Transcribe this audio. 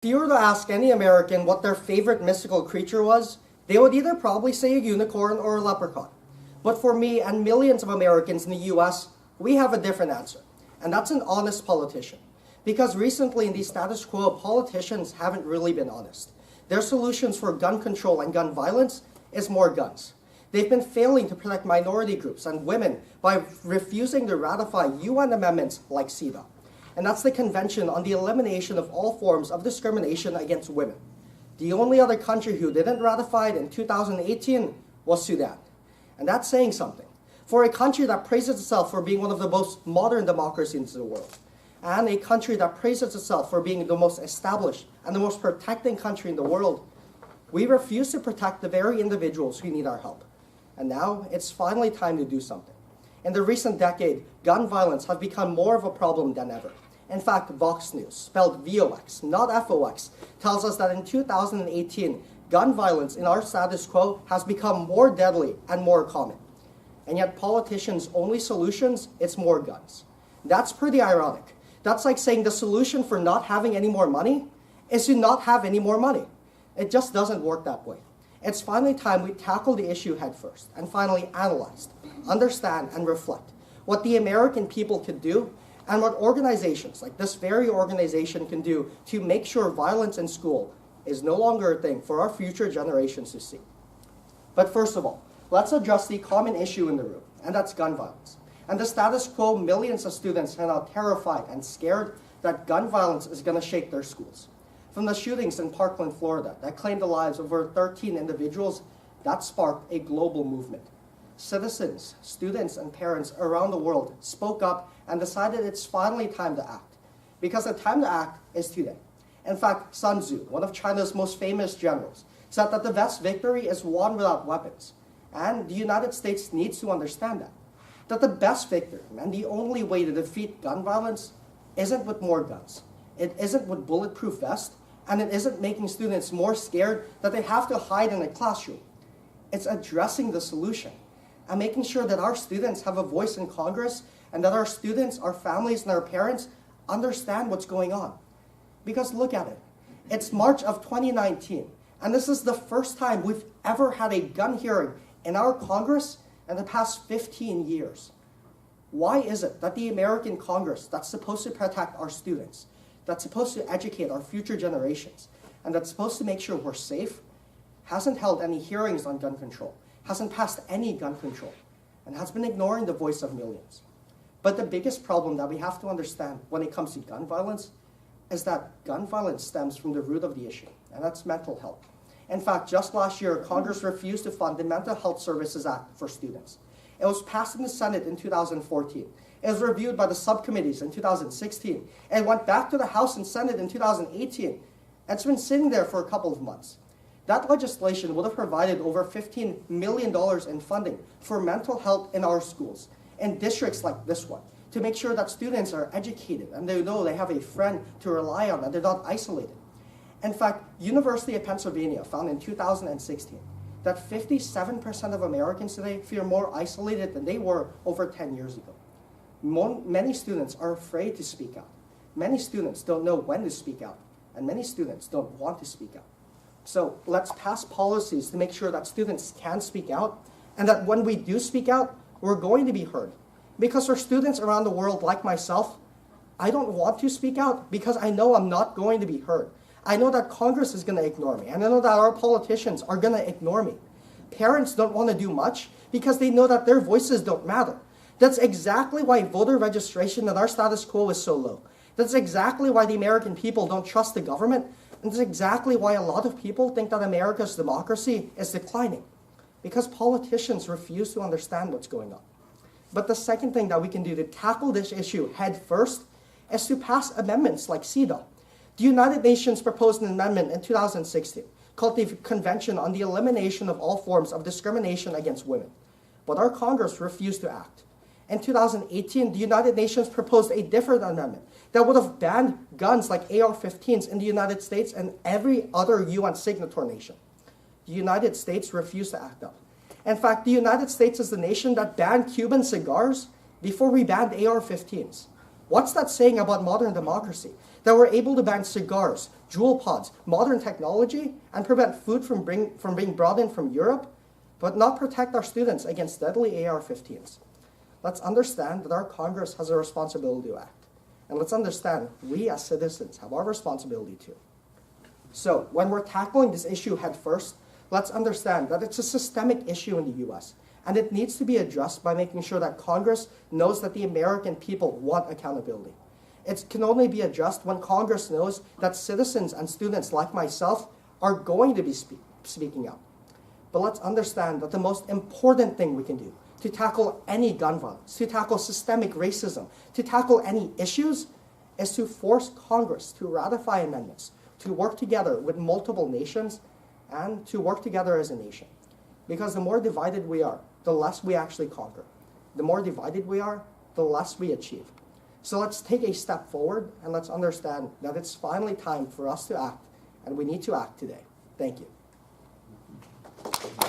If you were to ask any American what their favorite mystical creature was, they would either probably say a unicorn or a leprechaun. But for me and millions of Americans in the US, we have a different answer, and that's an honest politician. Because recently in the status quo, politicians haven't really been honest. Their solutions for gun control and gun violence is more guns. They've been failing to protect minority groups and women by refusing to ratify UN amendments like CEDAW. And that's the Convention on the Elimination of All Forms of Discrimination Against Women. The only other country who didn't ratify it in 2018 was Sudan. And that's saying something. For a country that praises itself for being one of the most modern democracies in the world, and a country that praises itself for being the most established and the most protecting country in the world, we refuse to protect the very individuals who need our help. And now it's finally time to do something. In the recent decade, gun violence has become more of a problem than ever. In fact, Vox News, spelled VOX, not FOX, tells us that in 2018, gun violence in our status quo has become more deadly and more common. And yet politicians' only solutions is more guns. That's pretty ironic. That's like saying the solution for not having any more money is to not have any more money. It just doesn't work that way. It's finally time we tackle the issue head first and finally analyze, understand, and reflect what the American people could do and what organizations like this very organization can do to make sure violence in school is no longer a thing for our future generations to see. But first of all, let's address the common issue in the room, and that's gun violence. And the status quo, millions of students are now terrified and scared that gun violence is going to shake their schools. From the shootings in Parkland, Florida, that claimed the lives of over 13 individuals, that sparked a global movement. Citizens, students, and parents around the world spoke up and decided it's finally time to act. Because the time to act is today. In fact, Sun Tzu, one of China's most famous generals, said that the best victory is won without weapons. And the United States needs to understand that. That the best victory and the only way to defeat gun violence isn't with more guns. It isn't with bulletproof vests, and it isn't making students more scared that they have to hide in a classroom. It's addressing the solution and making sure that our students have a voice in Congress and that our students, our families, and our parents understand what's going on. Because look at it. It's March of 2019, and this is the first time we've ever had a gun hearing in our Congress in the past 15 years. Why is it that the American Congress, that's supposed to protect our students, that's supposed to educate our future generations, and that's supposed to make sure we're safe, hasn't held any hearings on gun control, hasn't passed any gun control, and has been ignoring the voice of millions? But the biggest problem that we have to understand when it comes to gun violence is that gun violence stems from the root of the issue, and that's mental health. In fact, just last year, Congress refused to fund the Mental Health Services Act for students. It was passed in the Senate in 2014. It was reviewed by the subcommittees in 2016. And went back to the House and Senate in 2018. It's been sitting there for a couple of months. That legislation would have provided over $15 million in funding for mental health in our schools, in districts like this one, to make sure that students are educated and they know they have a friend to rely on and they're not isolated. In fact, University of Pennsylvania found in 2016 that 57% of Americans today feel more isolated than they were over 10 years ago. Many students are afraid to speak out. Many students don't know when to speak out, and many students don't want to speak out. So let's pass policies to make sure that students can speak out, and that when we do speak out, we're going to be heard. Because for students around the world like myself, I don't want to speak out because I know I'm not going to be heard. I know that Congress is going to ignore me, and I know that our politicians are going to ignore me. Parents don't want to do much because they know that their voices don't matter. That's exactly why voter registration in our status quo is so low. That's exactly why the American people don't trust the government, and that's exactly why a lot of people think that America's democracy is declining. Because politicians refuse to understand what's going on. But the second thing that we can do to tackle this issue head first is to pass amendments like CEDAW. The United Nations proposed an amendment in 2016 called the Convention on the Elimination of All Forms of Discrimination Against Women. But our Congress refused to act. In 2018, the United Nations proposed a different amendment that would have banned guns like AR-15s in the United States and every other UN signatory nation. The United States refused to act up. In fact, the United States is the nation that banned Cuban cigars before we banned AR-15s. What's that saying about modern democracy? That we're able to ban cigars, jewel pods, modern technology, and prevent food from being brought in from Europe, but not protect our students against deadly AR-15s. Let's understand that our Congress has a responsibility to act. And let's understand we as citizens have our responsibility too. So when we're tackling this issue head first, let's understand that it's a systemic issue in the US, and it needs to be addressed by making sure that Congress knows that the American people want accountability. It can only be addressed when Congress knows that citizens and students like myself are going to be speaking up. But let's understand that the most important thing we can do to tackle any gun violence, to tackle systemic racism, to tackle any issues, is to force Congress to ratify amendments, to work together with multiple nations, and to work together as a nation. Because the more divided we are, the less we actually conquer. The more divided we are, the less we achieve. So let's take a step forward, and let's understand that it's finally time for us to act, and we need to act today. Thank you.